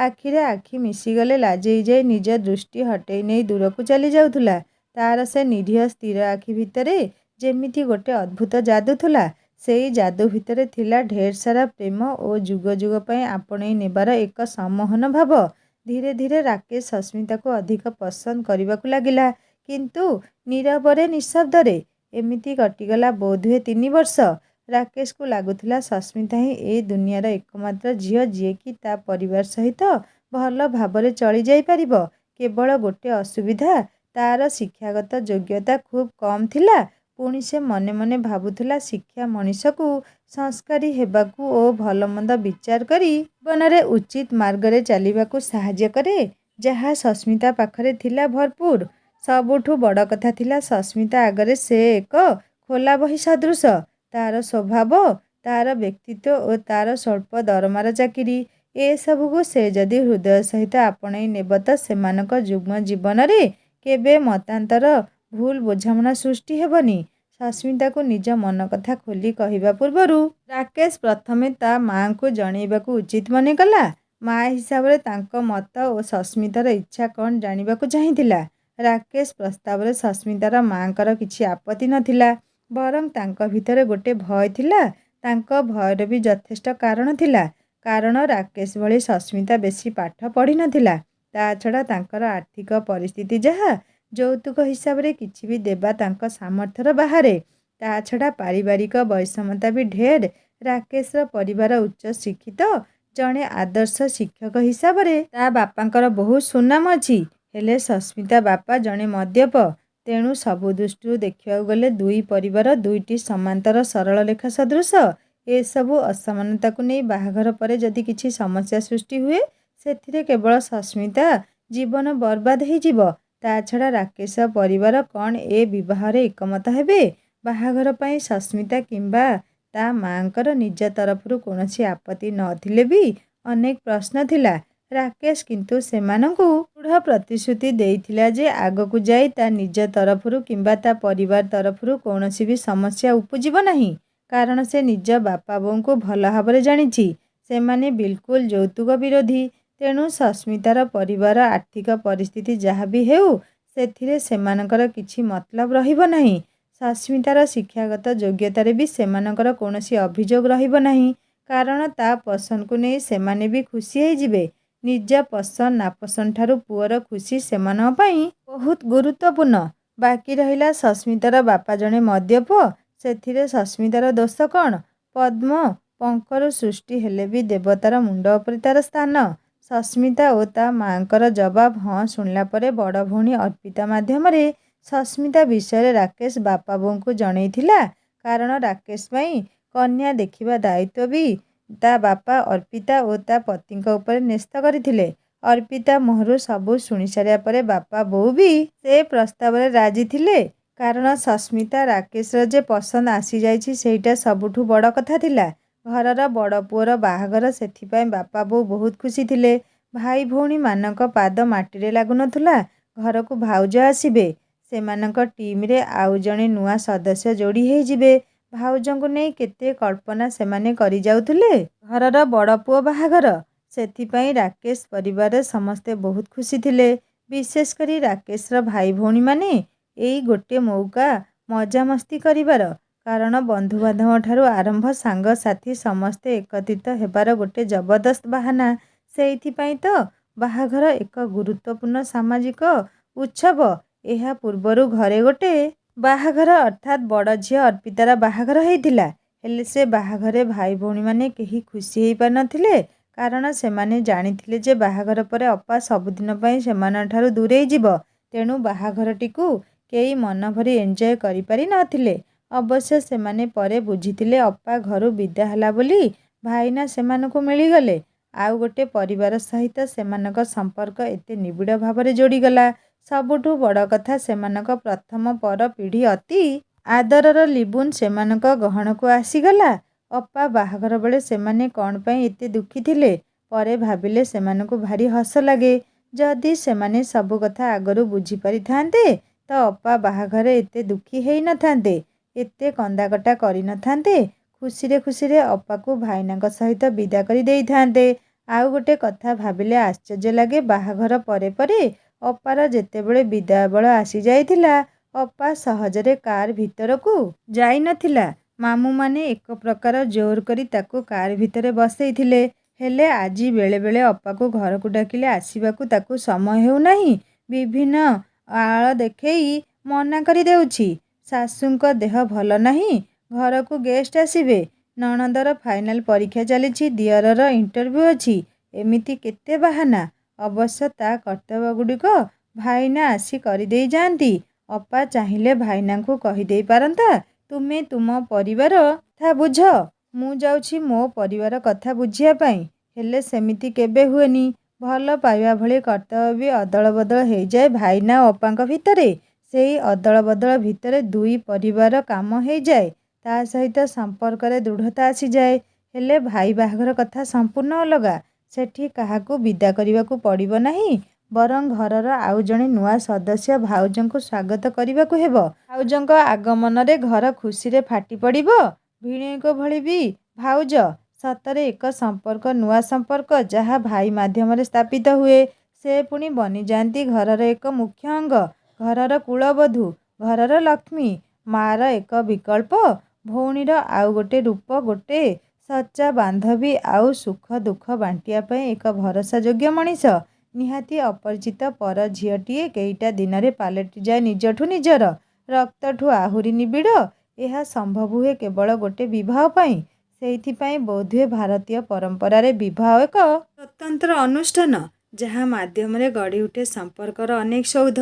ଆଖିରେ ଆଖି ମିଶିଗଲେ ଲାଜେଇ ଯାଇ ନିଜ ଦୃଷ୍ଟି ହଟେଇ ନେଇ ଦୂରକୁ ଚାଲି ଯାଉଥିଲା। ତାର ସେ ନିରୀହ ସ୍ଥିର ଆଖି ଭିତରେ ଯେମିତି ଗୋଟେ ଅଦ୍ଭୁତ ଯାଦୁ ଥିଲା। ସେଇ ଯାଦୁ ଭିତରେ ଥିଲା ଢେର ସାରା ପ୍ରେମ ଓ ଯୁଗ ଯୁଗ ପାଇଁ ଆପଣେଇ ନେବାର ଏକ ସମ୍ମୋହନ ଭାବ। ଧୀରେ ଧୀରେ ରାକେଶ ସସ୍ମିତାକୁ ଅଧିକ ପସନ୍ଦ କରିବାକୁ ଲାଗିଲା, କିନ୍ତୁ ନୀରବରେ, ନିଃଶବ୍ଦରେ। ଏମିତି କଟିଗଲା ବୋଧହୁଏ 3 ବର୍ଷ। ରାକେଶକୁ ଲାଗୁଥିଲା ସସ୍ମିତା ହିଁ ଏ ଦୁନିଆର ଏକମାତ୍ର ଝିଅ ଯିଏକି ତା ପରିବାର ସହିତ ଭଲ ଭାବରେ ଚଳି ଯାଇପାରିବ। କେବଳ ଗୋଟେ ଅସୁବିଧା, ତାର ଶିକ୍ଷାଗତ ଯୋଗ୍ୟତା ଖୁବ୍ କମ୍ ଥିଲା। ପୁଣି ସେ ମନେ ମନେ ଭାବୁଥିଲା ଶିକ୍ଷା ମଣିଷକୁ ସଂସ୍କାରୀ ହେବାକୁ ଓ ଭଲମନ୍ଦ ବିଚାର କରି ଜୀବନରେ ଉଚିତ ମାର୍ଗରେ ଚାଲିବାକୁ ସାହାଯ୍ୟ କରେ, ଯାହା ସସ୍ମିତା ପାଖରେ ଥିଲା ଭରପୁର। ସବୁଠୁ ବଡ଼ କଥା ଥିଲା ସସ୍ମିତା ଆଗରେ ସେ ଏକ ଖୋଲା ବହି ସଦୃଶ। ତାର ସ୍ୱଭାବ, ତାର ବ୍ୟକ୍ତିତ୍ୱ ଓ ତାର ସ୍ୱଳ୍ପ ଦରମାର ଚାକିରି, ଏସବୁକୁ ସେ ଯଦି ହୃଦୟ ସହିତ ଆପଣେଇ ନେବ ତ ସେମାନଙ୍କ ଯୁଗ୍ମ ଜୀବନରେ କେବେ ମତାନ୍ତର, ଭୁଲ ବୁଝାମଣା ସୃଷ୍ଟି ହେବନି। ସସ୍ମିତାକୁ ନିଜ ମନ କଥା ଖୋଲି କହିବା ପୂର୍ବରୁ ରାକେଶ ପ୍ରଥମେ ତା ମାଙ୍କୁ ଜଣେଇବାକୁ ଉଚିତ ମନେକଲା। ମା ହିସାବରେ ତାଙ୍କ ମତ ଓ ସସ୍ମିତାର ଇଚ୍ଛା କ'ଣ ଜାଣିବାକୁ ଚାହିଁଥିଲା। ରାକେଶ ପ୍ରସ୍ତାବରେ ସସ୍ମିତାର ମାଙ୍କର କିଛି ଆପତ୍ତି ନଥିଲା। ବରଂ ତାଙ୍କ ଭିତରେ ଗୋଟେ ଭୟ ଥିଲା। ତାଙ୍କ ଭୟର ବି ଯଥେଷ୍ଟ କାରଣ ଥିଲା। କାରଣ ରାକେଶ ଭଳି ସସ୍ମିତା ବେଶୀ ପାଠ ପଢ଼ିନଥିଲା। ତା ଛଡ଼ା ତାଙ୍କର ଆର୍ଥିକ ପରିସ୍ଥିତି ଯାହା, ଯୌତୁକ ହିସାବରେ କିଛି ବି ଦେବା ତାଙ୍କ ସାମର୍ଥ୍ୟର ବାହାରେ। ତା ଛଡ଼ା ପାରିବାରିକ ବୈଷମତା ବି ଢେର। ରାକେଶର ପରିବାର ଉଚ୍ଚ ଶିକ୍ଷିତ। ଜଣେ ଆଦର୍ଶ ଶିକ୍ଷକ ହିସାବରେ ତା ବାପାଙ୍କର ବହୁତ ସୁନାମ ଅଛି। ହେଲେ ସସ୍ମିତା ବାପା ଜଣେ ମଦ୍ୟପ। ତେଣୁ ସବୁ ଦୃଷ୍ଟିରୁ ଦେଖିବାକୁ ଗଲେ ଦୁଇ ପରିବାର ଦୁଇଟି ସମାନ୍ତର ସରଳରେଖା ସଦୃଶ। ଏସବୁ ଅସମାନତାକୁ ନେଇ ବାହାଘର ପରେ ଯଦି କିଛି ସମସ୍ୟା ସୃଷ୍ଟି ହୁଏ, ସେଥିରେ କେବଳ ସସ୍ମିତା ଜୀବନ ବର୍ବାଦ ହୋଇଯିବ। ତା ଛଡ଼ା ରାକେଶ ପରିବାର କ'ଣ ଏ ବିବାହରେ ଏକମତ ହେବେ? ବାହାଘର ପାଇଁ ସସ୍ମିତା କିମ୍ବା ତା ମାଙ୍କର ନିଜ ତରଫରୁ କୌଣସି ଆପତ୍ତି ନଥିଲେ ବି ଅନେକ ପ୍ରଶ୍ନ ଥିଲା। ରାକେଶ କିନ୍ତୁ ସେମାନଙ୍କୁ ଦୃଢ଼ ପ୍ରତିଶ୍ରୁତି ଦେଇଥିଲା ଯେ ଆଗକୁ ଯାଇ ତା ନିଜ ତରଫରୁ କିମ୍ବା ତା ପରିବାର ତରଫରୁ କୌଣସି ବି ସମସ୍ୟା ଉପୁଜିବ ନାହିଁ। କାରଣ ସେ ନିଜ ବାପା ବୋଉଙ୍କୁ ଭଲ ଭାବରେ ଜାଣିଛି। ସେମାନେ ବିଲକୁଲ ଯୌତୁକ ବିରୋଧୀ। ତେଣୁ ସସ୍ମିତାର ପରିବାର ଆର୍ଥିକ ପରିସ୍ଥିତି ଯାହା ବି ହେଉ, ସେଥିରେ ସେମାନଙ୍କର କିଛି ମତଲବ ରହିବ ନାହିଁ। ସସ୍ମିତାର ଶିକ୍ଷାଗତ ଯୋଗ୍ୟତାରେ ବି ସେମାନଙ୍କର କୌଣସି ଅଭିଯୋଗ ରହିବ ନାହିଁ। କାରଣ ତା ପସନ୍ଦକୁ ନେଇ ସେମାନେ ବି ଖୁସି ହୋଇଯିବେ। ନିଜ ପସନ୍ଦ ନାପସନ୍ଦଠାରୁ ପୁଅର ଖୁସି ସେମାନଙ୍କ ପାଇଁ ବହୁତ ଗୁରୁତ୍ୱପୂର୍ଣ୍ଣ। ବାକି ରହିଲା ସସ୍ମିତାର ବାପା ଜଣେ ମଦ୍ୟପ। ସେଥିରେ ସସ୍ମିତାର ଦୋଷ କ'ଣ? ପଦ୍ମ ପଙ୍କରୁ ସୃଷ୍ଟି ହେଲେ ବି ଦେବତାର ମୁଣ୍ଡ ଉପରେ ତାର ସ୍ଥାନ। ସସ୍ମିତା ଓ ତା ମାଆଙ୍କର ଜବାବ ହଁ ଶୁଣିଲା ପରେ ବଡ଼ ଭଉଣୀ ଅର୍ପିତା ମାଧ୍ୟମରେ ସସ୍ମିତା ବିଷୟରେ ରାକେଶ ବାପା ବୋଉଙ୍କୁ ଜଣେଇଥିଲା। କାରଣ ରାକେଶ ପାଇଁ କନ୍ୟା ଦେଖିବା ଦାୟିତ୍ୱ ବି ତା ବାପା ଅର୍ପିତା ଓ ତା ପତିଙ୍କ ଉପରେ ନ୍ୟସ୍ତ କରିଥିଲେ। ଅର୍ପିତା ମୁହଁରୁ ସବୁ ଶୁଣିସାରିବା ପରେ ବାପା ବୋଉ ବି ସେ ପ୍ରସ୍ତାବରେ ରାଜି ଥିଲେ। କାରଣ ସସ୍ମିତା ରାକେଶର ଯେ ପସନ୍ଦ ଆସିଯାଇଛି ସେଇଟା ସବୁଠୁ ବଡ଼ କଥା ଥିଲା। ଘରର ବଡ଼ ପୁଅର ବାହାଘର, ସେଥିପାଇଁ ବାପା ବୋଉ ବହୁତ ଖୁସି ଥିଲେ। ଭାଇ ଭଉଣୀମାନଙ୍କ ପାଦ ମାଟିରେ ଲାଗୁନଥିଲା। ଘରକୁ ଭାଉଜ ଆସିବେ, ସେମାନଙ୍କ ଟିମରେ ଆଉ ଜଣେ ନୂଆ ସଦସ୍ୟ ଯୋଡ଼ି ହେଇଯିବେ। ଭାଉଜଙ୍କୁ ନେଇ କେତେ କଳ୍ପନା ସେମାନେ କରିଯାଉଥିଲେ। ଘରର ବଡ଼ ପୁଅ ବାହାଘର, ସେଥିପାଇଁ ରାକେଶ ପରିବାରରେ ସମସ୍ତେ ବହୁତ ଖୁସି ଥିଲେ। ବିଶେଷ କରି ରାକେଶର ଭାଇ ଭଉଣୀମାନେ। ଏଇ ଗୋଟେ ମଉକା ମଜାମସ୍ତି କରିବାର। କାରଣ ବନ୍ଧୁବାନ୍ଧବଠାରୁ ଆରମ୍ଭ ସାଙ୍ଗସାଥୀ ସମସ୍ତେ ଏକତ୍ରିତ ହେବାର ଗୋଟେ ଜବରଦସ୍ତ ବାହାନା। ସେଇଥିପାଇଁ ତ ବାହାଘର ଏକ ଗୁରୁତ୍ୱପୂର୍ଣ୍ଣ ସାମାଜିକ ଉତ୍ସବ। ଏହା ପୂର୍ବରୁ ଘରେ ଗୋଟେ ବାହାଘର ଅର୍ଥାତ୍ ବଡ଼ ଝିଅ ଅର୍ପିତାର ବାହାଘର ହେଇଥିଲା। ହେଲେ ସେ ବାହାଘରେ ଭାଇ ଭଉଣୀମାନେ କେହି ଖୁସି ହେଇପାରିନଥିଲେ। କାରଣ ସେମାନେ ଜାଣିଥିଲେ ଯେ ବାହାଘର ପରେ ଅପା ସବୁଦିନ ପାଇଁ ସେମାନଙ୍କଠାରୁ ଦୂରେଇ ଯିବ। ତେଣୁ ବାହାଘରଟିକୁ କେହି ମନଭରି ଏନ୍ଜୟ କରିପାରି ନଥିଲେ। ଅବଶ୍ୟ ସେମାନେ ପରେ ବୁଝିଥିଲେ ଅପା ଘରୁ ବିଦା ହେଲା ବୋଲି ଭାଇନା ସେମାନଙ୍କୁ ମିଳିଗଲେ। ଆଉ ଗୋଟେ ପରିବାର ସହିତ ସେମାନଙ୍କ ସମ୍ପର୍କ ଏତେ ନିବିଡ଼ ଭାବରେ ଯୋଡ଼ିଗଲା। ସବୁଠୁ ବଡ଼ କଥା, ସେମାନଙ୍କ ପ୍ରଥମ ପର ପିଢ଼ି ଅତି ଆଦରର ଲିବୁନ ସେମାନଙ୍କ ଗହଣକୁ ଆସିଗଲା। ଅପା ବାହାଘର ବେଳେ ସେମାନେ କ'ଣ ପାଇଁ ଏତେ ଦୁଃଖୀ ଥିଲେ? ପରେ ଭାବିଲେ ସେମାନଙ୍କୁ ଭାରି ହସ ଲାଗେ। ଯଦି ସେମାନେ ସବୁ କଥା ଆଗରୁ ବୁଝିପାରିଥାନ୍ତେ ତ ଅପା ବାହାଘରେ ଏତେ ଦୁଃଖୀ ହେଇନଥାନ୍ତେ, ଏତେ କନ୍ଦାକଟା କରିନଥାନ୍ତେ। ଖୁସିରେ ଖୁସିରେ ଅପାକୁ ଭାଇନାଙ୍କ ସହିତ ବିଦା କରି ଦେଇଥାନ୍ତେ। ଆଉ ଗୋଟେ କଥା ଭାବିଲେ ଆଶ୍ଚର୍ଯ୍ୟ ଲାଗେ, ବାହାଘର ପରେ ପରେ ଅପାର ଯେତେବେଳେ ବିଦାୟ ବେଳ ଆସିଯାଇଥିଲା, ଅପା ସହଜରେ କାର୍ ଭିତରକୁ ଯାଇନଥିଲା। ମାମୁଁମାନେ ଏକ ପ୍ରକାର ଜୋର କରି ତାକୁ କାର୍ ଭିତରେ ବସେଇଥିଲେ। ହେଲେ ଆଜି ବେଳେବେଳେ ଅପାକୁ ଘରକୁ ଡାକିଲେ ଆସିବାକୁ ତାକୁ ସମୟ ହେଉନାହିଁ। ବିଭିନ୍ନ ଆଳ ଦେଖେଇ ମନା କରିଦେଉଛି। ଶାଶୁଙ୍କ ଦେହ ଭଲ ନାହିଁ, ଘରକୁ ଗେଷ୍ଟ ଆସିବେ। ନଣନ୍ଦର ଫାଇନାଲ ପରୀକ୍ଷା ଚାଲିଛି, ଦିଅରର ଇଣ୍ଟରଭ୍ୟୁ ଅଛି। ଏମିତି କେତେ ବାହାନା। ଅବଶ୍ୟ ତା କର୍ତ୍ତବ୍ୟଗୁଡ଼ିକ ଭାଇନା ଆସି କରିଦେଇ ଯାଆନ୍ତି। ଅପା ଚାହିଁଲେ ଭାଇନାଙ୍କୁ କହିଦେଇ ପାରନ୍ତା, ତୁମେ ତୁମ ପରିବାର କଥା ବୁଝ, ମୁଁ ଯାଉଛି ମୋ ପରିବାର କଥା ବୁଝିବା ପାଇଁ। ହେଲେ ସେମିତି କେବେ ହୁଏନି। ଭଲ ପାଇବା ଭଳି କର୍ତ୍ତବ୍ୟ ବି ଅଦଳ ବଦଳ ହେଇଯାଏ ଭାଇନା ଓ ଅପାଙ୍କ ଭିତରେ। ସେଇ ଅଦଳ ବଦଳ ଭିତରେ ଦୁଇ ପରିବାର କାମ ହେଇଯାଏ। ତା ସହିତ ସମ୍ପର୍କରେ ଦୃଢ଼ତା ଆସିଯାଏ। ହେଲେ ଭାଇ ବାହାଘର କଥା ସମ୍ପୂର୍ଣ୍ଣ ଅଲଗା। ସେଠି କାହାକୁ ବିଦା କରିବାକୁ ପଡ଼ିବ ନାହିଁ, ବରଂ ଘରର ଆଉ ଜଣେ ନୂଆ ସଦସ୍ୟ ଭାଉଜଙ୍କୁ ସ୍ୱାଗତ କରିବାକୁ ହେବ। ଭାଉଜଙ୍କ ଆଗମନରେ ଘର ଖୁସିରେ ଫାଟି ପଡ଼ିବ। ଭିଣୋଇଙ୍କ ଭଳି ବି ଭାଉଜ ସତରେ ଏକ ସମ୍ପର୍କ, ନୂଆ ସମ୍ପର୍କ, ଯାହା ଭାଇ ମାଧ୍ୟମରେ ସ୍ଥାପିତ ହୁଏ। ସେ ପୁଣି ବନିଯାଆନ୍ତି ଘରର ଏକ ମୁଖ୍ୟ ଅଙ୍ଗ, ଘରର କୁଳବଧୂ, ଘରର ଲକ୍ଷ୍ମୀ। ମା'ର ଏକ ବିକଳ୍ପ, ଭଉଣୀର ଆଉ ଗୋଟେ ରୂପ, ଗୋଟେ ସଚ୍ଚା ବାନ୍ଧବୀ, ଆଉ ସୁଖ ଦୁଃଖ ବାଣ୍ଟିବା ପାଇଁ ଏକ ଭରସାଯୋଗ୍ୟ ମଣିଷ। ନିହାତି ଅପରିଚିତ ପର ଝିଅଟିଏ କେଇଟା ଦିନରେ ପାଲଟିଯାଏ ନିଜଠୁ ନିଜର, ରକ୍ତଠୁ ଆହୁରି ନିବିଡ଼। ଏହା ସମ୍ଭବ ହୁଏ କେବଳ ଗୋଟେ ବିବାହ ପାଇଁ। ସେଇଥିପାଇଁ ବୋଧହୁଏ ଭାରତୀୟ ପରମ୍ପରାରେ ବିବାହ ଏକ ସ୍ୱତନ୍ତ୍ର ଅନୁଷ୍ଠାନ, ଯାହା ମାଧ୍ୟମରେ ଗଢ଼ି ଉଠେ ସମ୍ପର୍କର ଅନେକ ସୌଧ।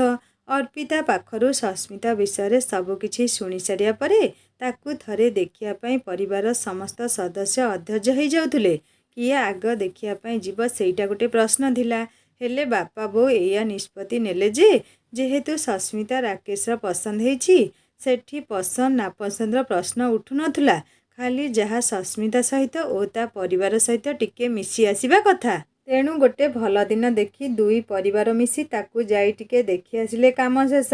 ଅର୍ପିତା ପାଖରୁ ସସ୍ମିତା ବିଷୟରେ ସବୁକିଛି ଶୁଣିସାରିବା ପରେ ତାକୁ ଥରେ ଦେଖିବା ପାଇଁ ପରିବାରର ସମସ୍ତ ସଦସ୍ୟ ଅଧୈର୍ଯ୍ୟ ହେଇଯାଉଥିଲେ। କିଏ ଆଗ ଦେଖିବା ପାଇଁ ଯିବ ସେଇଟା ଗୋଟେ ପ୍ରଶ୍ନ ଥିଲା। ହେଲେ ବାପା ବୋଉ ଏଇଆ ନିଷ୍ପତ୍ତି ନେଲେ ଯେ ଯେହେତୁ ସସ୍ମିତା ରାକେଶର ପସନ୍ଦ ହେଇଛି, ସେଠି ପସନ୍ଦ ନାପସନ୍ଦର ପ୍ରଶ୍ନ ଉଠୁନଥିଲା। ଖାଲି ଯାହା ସସ୍ମିତା ସହିତ ଓ ତା ପରିବାର ସହିତ ଟିକେ ମିଶି ଆସିବା କଥା। ତେଣୁ ଗୋଟେ ଭଲ ଦିନ ଦେଖି ଦୁଇ ପରିବାର ମିଶି ତାକୁ ଯାଇ ଟିକେ ଦେଖି ଆସିଲେ କାମ ଶେଷ।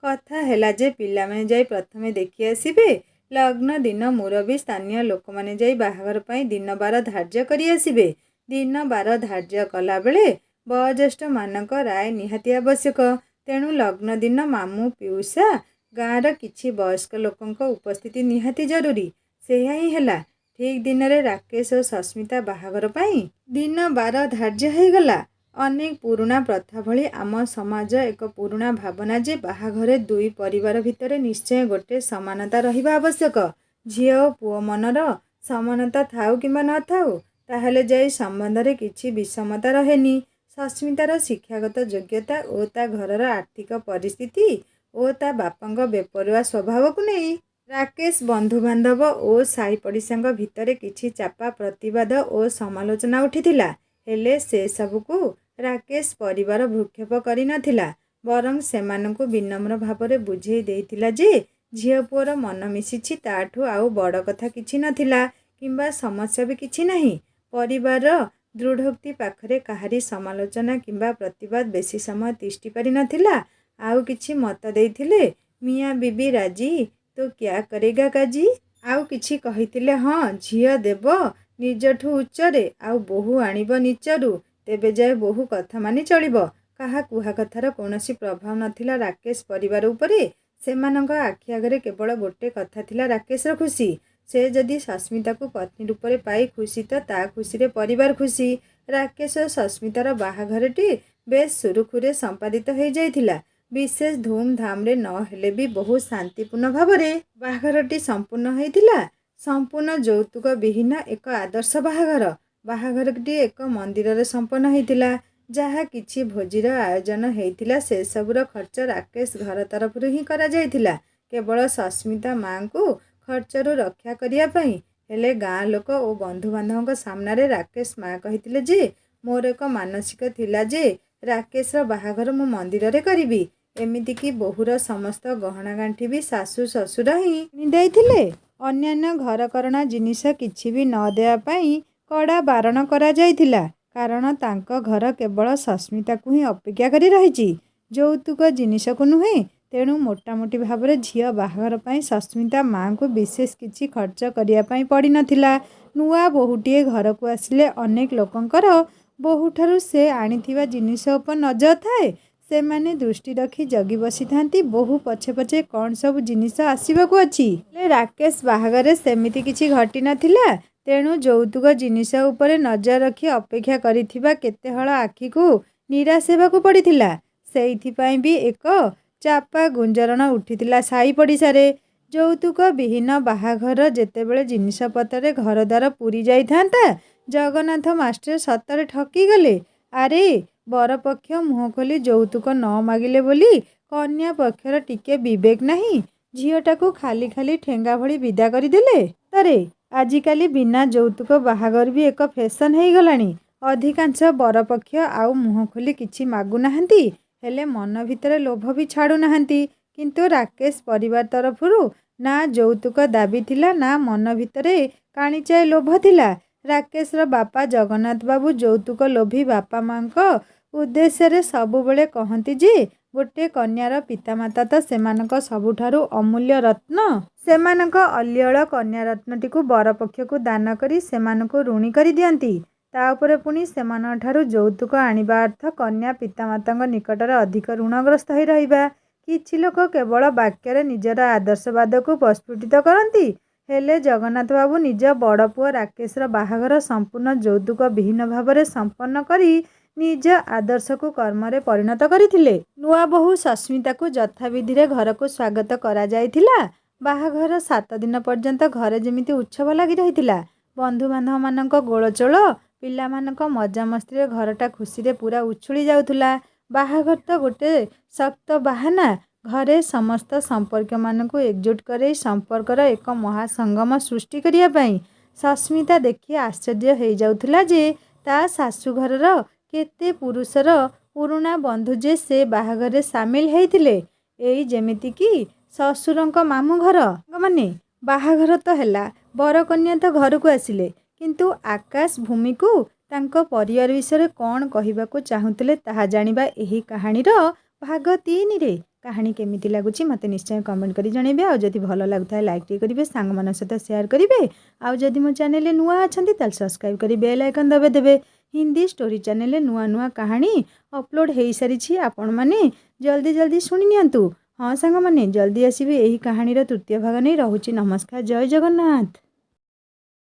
କଥା ହେଲା ଯେ ପିଲାମାନେ ଯାଇ ପ୍ରଥମେ ଦେଖି ଆସିବେ। ଲଗ୍ନ ଦିନ ମୁରବୀ ସ୍ଥାନୀୟ ଲୋକମାନେ ଯାଇ ବାହାଘର ପାଇଁ ଦିନ ବାର ଧାର୍ଯ୍ୟ କରି ଆସିବେ। ଦିନ ବାର ଧାର୍ଯ୍ୟ କଲାବେଳେ ବୟୋଜ୍ୟେଷ୍ଠମାନଙ୍କ ରାୟ ନିହାତି ଆବଶ୍ୟକ। ତେଣୁ ଲଗ୍ନ ଦିନ ମାମୁଁ ପିଉସା, ଗାଁର କିଛି ବୟସ୍କ ଲୋକଙ୍କ ଉପସ୍ଥିତି ନିହାତି ଜରୁରୀ। ସେଇଆ ହିଁ ହେଲା। ଠିକ୍ ଦିନରେ ରାକେଶ ଓ ସସ୍ମିତା ବାହାଘର ପାଇଁ ଦିନ ବାର ଧାର୍ଯ୍ୟ ହେଇଗଲା। ଅନେକ ପୁରୁଣା ପ୍ରଥା ଭଳି ଆମ ସମାଜ ଏକ ପୁରୁଣା ଭାବନା ଯେ ବାହାଘରେ ଦୁଇ ପରିବାର ଭିତରେ ନିଶ୍ଚୟ ଗୋଟେ ସମାନତା ରହିବା ଆବଶ୍ୟକ। ଝିଅ ଓ ପୁଅ ମନର ସମାନତା ଥାଉ କିମ୍ବା ନଥାଉ, ତାହେଲେ ଯାଇ ସମ୍ବନ୍ଧରେ କିଛି ବିଷମତା ରହେନି। ସସ୍ମିତାର ଶିକ୍ଷାଗତ ଯୋଗ୍ୟତା ଓ ତା ଘରର ଆର୍ଥିକ ପରିସ୍ଥିତି ଓ ତା ବାପାଙ୍କ ବେପରୁଆ ସ୍ୱଭାବକୁ ନେଇ ରାକେଶ ବନ୍ଧୁବାନ୍ଧବ ଓ ସାହି ପଡ଼ିଶାଙ୍କ ଭିତରେ କିଛି ଚାପା ପ୍ରତିବାଦ ଓ ସମାଲୋଚନା ଉଠିଥିଲା। ହେଲେ ସେସବୁକୁ ରାକେଶ ପରିବାର ଭ୍ରୂକ୍ଷେପ କରିନଥିଲା। ବରଂ ସେମାନଙ୍କୁ ବିନମ୍ର ଭାବରେ ବୁଝେଇ ଦେଇଥିଲା ଯେ ଝିଅ ପୁଅର ମନ ମିଶିଛି, ତାଠୁ ଆଉ ବଡ଼ କଥା କିଛି ନଥିଲା କିମ୍ବା ସମସ୍ୟା ବି କିଛି ନାହିଁ। ପରିବାରର ଦୃଢ଼ୋକ୍ତି ପାଖରେ କାହାରି ସମାଲୋଚନା କିମ୍ବା ପ୍ରତିବାଦ ବେଶୀ ସମୟ ତିଷ୍ଠି ପାରିନଥିଲା। ଆଉ କିଛି ମତ ଦେଇଥିଲେ, ମିଆଁ ବିବି ରାଜି ତ କ୍ୟା କରେଗା କାଜି। ଆଉ କିଛି କହିଥିଲେ, ହଁ ଝିଅ ଦେବ ନିଜଠୁ ଉଚ୍ଚରେ, ଆଉ ବୋହୂ ଆଣିବ ନିଚରୁ, ତେବେ ଯାଏ ବୋହୂ କଥା ମାନି ଚଳିବ। କାହା କୁହା କଥାର କୌଣସି ପ୍ରଭାବ ନଥିଲା ରାକେଶ ପରିବାର ଉପରେ। ସେମାନଙ୍କ ଆଖି ଆଗରେ କେବଳ ଗୋଟେ କଥା ଥିଲା ରାକେଶର ଖୁସି। ସେ ଯଦି ସସ୍ମିତାକୁ ପତ୍ନୀ ରୂପରେ ପାଇ ଖୁସି, ତ ତା ଖୁସିରେ ପରିବାର ଖୁସି। ରାକେଶ ଓ ସସ୍ମିତାର ବାହାଘରଟି ବେଶ୍ ସୁରୁଖୁରୁରେ ସମ୍ପାଦିତ ହୋଇଯାଇଥିଲା। ବିଶେଷ ଧୁମ୍‌ଧାମ୍‌ରେ ନ ହେଲେ ବି ବହୁ ଶାନ୍ତିପୂର୍ଣ୍ଣ ଭାବରେ ବାହାଘରଟି ସମ୍ପୂର୍ଣ୍ଣ ହୋଇଥିଲା। ସମ୍ପୂର୍ଣ୍ଣ ଯୌତୁକ ବିହୀନ ଏକ ଆଦର୍ଶ ବାହାଘର। ବାହାଘରଟି ଏକ ମନ୍ଦିରରେ ସମ୍ପନ୍ନ ହୋଇଥିଲା। ଯାହା କିଛି ଭୋଜିର ଆୟୋଜନ ହୋଇଥିଲା, ସେସବୁର ଖର୍ଚ୍ଚ ରାକେଶ ଘର ତରଫରୁ ହିଁ କରାଯାଇଥିଲା, କେବଳ ସସ୍ମିତା ମା'ଙ୍କୁ ଖର୍ଚ୍ଚରୁ ରକ୍ଷା କରିବା ପାଇଁ। ହେଲେ ଗାଁ ଲୋକ ଓ ବନ୍ଧୁବାନ୍ଧବଙ୍କ ସାମ୍ନାରେ ରାକେଶ ମା କହିଥିଲେ ଯେ, ମୋର ଏକ ମାନସିକ ଥିଲା ଯେ ରାକେଶର ବାହାଘର ମୁଁ ମନ୍ଦିରରେ କରିବି। ଏମିତିକି ବୋହୂର ସମସ୍ତ ଗହଣାଗାଣ୍ଠି ବି ଶାଶୁ ଶ୍ୱଶୁର ହିଁ କିଣିଦେଇଥିଲେ। ଅନ୍ୟାନ୍ୟ ଘରକରଣା ଜିନିଷ କିଛି ବି ନ ଦେବା ପାଇଁ କଡ଼ା ବାରଣ କରାଯାଇଥିଲା। କାରଣ ତାଙ୍କ ଘର କେବଳ ସସ୍ମିତାକୁ ହିଁ ଅପେକ୍ଷା କରି ରହିଛି, ଯୌତୁକ ଜିନିଷକୁ ନୁହେଁ। ତେଣୁ ମୋଟାମୋଟି ଭାବରେ ଝିଅ ବାହାଘର ପାଇଁ ସସ୍ମିତା ମା'ଙ୍କୁ ବିଶେଷ କିଛି ଖର୍ଚ୍ଚ କରିବା ପାଇଁ ପଡ଼ିନଥିଲା। ନୂଆ ବୋହୂଟିଏ ଘରକୁ ଆସିଲେ ଅନେକ ଲୋକଙ୍କର ବୋହୂଠାରୁ ସେ ଆଣିଥିବା ଜିନିଷ ଉପରେ ନଜର ଥାଏ। ସେମାନେ ଦୃଷ୍ଟି ରଖି ଜଗି ବସିଥାନ୍ତି ବୋହୂ ପଛେ ପଛେ କ'ଣ ସବୁ ଜିନିଷ ଆସିବାକୁ ଅଛି। ହେଲେ ରାକେଶ ବାହାଘରରେ ସେମିତି କିଛି ଘଟିନଥିଲା। ତେଣୁ ଯୌତୁକ ଜିନିଷ ଉପରେ ନଜର ରଖି ଅପେକ୍ଷା କରିଥିବା କେତେ ହଳ ଆଖିକୁ ନିରାଶ ହେବାକୁ ପଡ଼ିଥିଲା। ସେଇଥିପାଇଁ ବି ଏକ ଚାପା ଗୁଞ୍ଜରଣ ଉଠିଥିଲା ସାହି ପଡ଼ିଶାରେ। ଯୌତୁକ ବିହୀନ ବାହାଘର ଯେତେବେଳେ ଜିନିଷପତ୍ରରେ ଘରଦ୍ୱାର ପୂରି ଯାଇଥାନ୍ତା, ଜଗନ୍ନାଥ ମାଷ୍ଟ୍ରେ ସତରେ ଠକିଗଲେ। ଆରେ ବରପକ୍ଷ ମୁହଁ ଖୋଲି ଯୌତୁକ ନ ମାଗିଲେ ବୋଲି କନ୍ୟା ପକ୍ଷର ଟିକେ ବିବେକ ନାହିଁ। ଝିଅଟାକୁ ଖାଲି ଖାଲି ଠେଙ୍ଗା ଭଳି ବିଦା କରିଦେଲେ। ସତରେ ଆଜିକାଲି ବିନା ଯୌତୁକ ବାହାଘର ବି ଏକ ଫ୍ୟାସନ୍ ହେଇଗଲାଣି। ଅଧିକାଂଶ ବରପକ୍ଷ ଆଉ ମୁହଁ ଖୋଲି କିଛି ମାଗୁନାହାନ୍ତି, ହେଲେ ମନ ଭିତରେ ଲୋଭ ବି ଛାଡ଼ୁନାହାନ୍ତି। କିନ୍ତୁ ରାକେଶ ପରିବାର ତରଫରୁ ନା ଯୌତୁକ ଦାବି ଥିଲା, ନା ମନ ଭିତରେ କାଣିଚାଏ ଲୋଭ ଥିଲା। ରାକେଶର ବାପା ଜଗନ୍ନାଥ ବାବୁ ଯୌତୁକ ଲୋଭୀ ବାପା ମା'ଙ୍କ ଉଦ୍ଦେଶ୍ୟରେ ସବୁବେଳେ କହନ୍ତି ଯେ, ଗୋଟେ କନ୍ୟାର ପିତାମାତା ତ ସେମାନଙ୍କ ସବୁଠାରୁ ଅମୂଲ୍ୟ ରତ୍ନ। ସେମାନଙ୍କ ଅଲିଅଳ କନ୍ୟାରତ୍ନଟିକୁ ବରପକ୍ଷକୁ ଦାନ କରି ସେମାନଙ୍କୁ ଋଣୀ କରିଦିଅନ୍ତି। ତା ଉପରେ ପୁଣି ସେମାନଙ୍କଠାରୁ ଯୌତୁକ ଆଣିବା ଅର୍ଥ କନ୍ୟା ପିତାମାତାଙ୍କ ନିକଟରେ ଅଧିକ ଋଣଗ୍ରସ୍ତ ହୋଇ ରହିବା। କିଛି ଲୋକ କେବଳ ବାକ୍ୟରେ ନିଜର ଆଦର୍ଶବାଦକୁ ପ୍ରସ୍ଫୁଟିତ କରନ୍ତି। ହେଲେ ଜଗନ୍ନାଥ ବାବୁ ନିଜ ବଡ଼ ପୁଅ ରାକେଶର ବାହାଘର ସମ୍ପୂର୍ଣ୍ଣ ଯୌତୁକ ବିହୀନ ଭାବରେ ସମ୍ପନ୍ନ କରି ନିଜ ଆଦର୍ଶକୁ କର୍ମରେ ପରିଣତ କରିଥିଲେ। ନୂଆ ବୋହୂ ସସ୍ମିତାକୁ ଯଥାବିଧିରେ ଘରକୁ ସ୍ୱାଗତ କରାଯାଇଥିଲା। ବାହାଘର 7 ଦିନ ପର୍ଯ୍ୟନ୍ତ ଘରେ ଯେମିତି ଉତ୍ସବ ଲାଗି ରହିଥିଲା। ବନ୍ଧୁବାନ୍ଧବମାନଙ୍କ ଗୋଳଚୋଳ, ପିଲାମାନଙ୍କ ମଜାମସ୍ତିରେ ଘରଟା ଖୁସିରେ ପୂରା ଉଛୁଳି ଯାଉଥିଲା। ବାହାଘର ତ ଗୋଟେ ଶକ୍ତ ବାହାନା, ଘରେ ସମସ୍ତ ସମ୍ପର୍କୀୟମାନଙ୍କୁ ଏକଜୁଟ କରାଇ ସମ୍ପର୍କର ଏକ ମହାସଙ୍ଗମ ସୃଷ୍ଟି କରିବା ପାଇଁ। ସସ୍ମିତା ଦେଖି ଆଶ୍ଚର୍ଯ୍ୟ ହେଇଯାଉଥିଲା ଯେ ତା ଶାଶୁଘରର କେତେ ପୁରୁଷର ପୁରୁଣା ବନ୍ଧୁ ଯେ ସେ ବାହାଘରରେ ସାମିଲ ହେଇଥିଲେ। ଏଇ ଯେମିତିକି ଶ୍ୱଶୁରଙ୍କ ମାମୁଁ ଘର ସାଙ୍ଗମାନେ। ବାହାଘର ତ ହେଲା, ବରକନ୍ୟା ତ ଘରକୁ ଆସିଲେ, କିନ୍ତୁ ଆକାଶ ଭୂମିକୁ ତାଙ୍କ ପରିବାର ବିଷୟରେ କ'ଣ କହିବାକୁ ଚାହୁଁଥିଲେ ତାହା ଜାଣିବା ଏହି କାହାଣୀର ଭାଗ 3ରେ। କାହାଣୀ କେମିତି ଲାଗୁଛି ମୋତେ ନିଶ୍ଚୟ କମେଣ୍ଟ କରି ଜଣାଇବେ। ଆଉ ଯଦି ଭଲ ଲାଗୁଥାଏ ଲାଇକ୍ ଟିକେ କରିବେ, ସାଙ୍ଗମାନଙ୍କ ସହିତ ସେୟାର କରିବେ। ଆଉ ଯଦି ମୋ ଚ୍ୟାନେଲରେ ନୂଆ ଅଛନ୍ତି ତାହେଲେ ସବସ୍କ୍ରାଇବ୍ କରି ବେଲ୍ ଆଇକନ୍ ଦବାଇଦେବେ। ହିନ୍ଦୀ ଷ୍ଟୋରି ଚ୍ୟାନେଲରେ ନୂଆ ନୂଆ କାହାଣୀ ଅପଲୋଡ଼ ହେଇସାରିଛି, ଆପଣମାନେ ଜଲ୍ଦି ଜଲ୍ଦି ଶୁଣି ନିଅନ୍ତୁ। ହଁ ସାଙ୍ଗମାନେ, ଜଲ୍ଦି ଆସିବେ ଏହି କାହାଣୀର ତୃତୀୟ ଭାଗ ନେଇ। ରହୁଛି ନମସ୍କାର, ଜୟ ଜଗନ୍ନାଥ।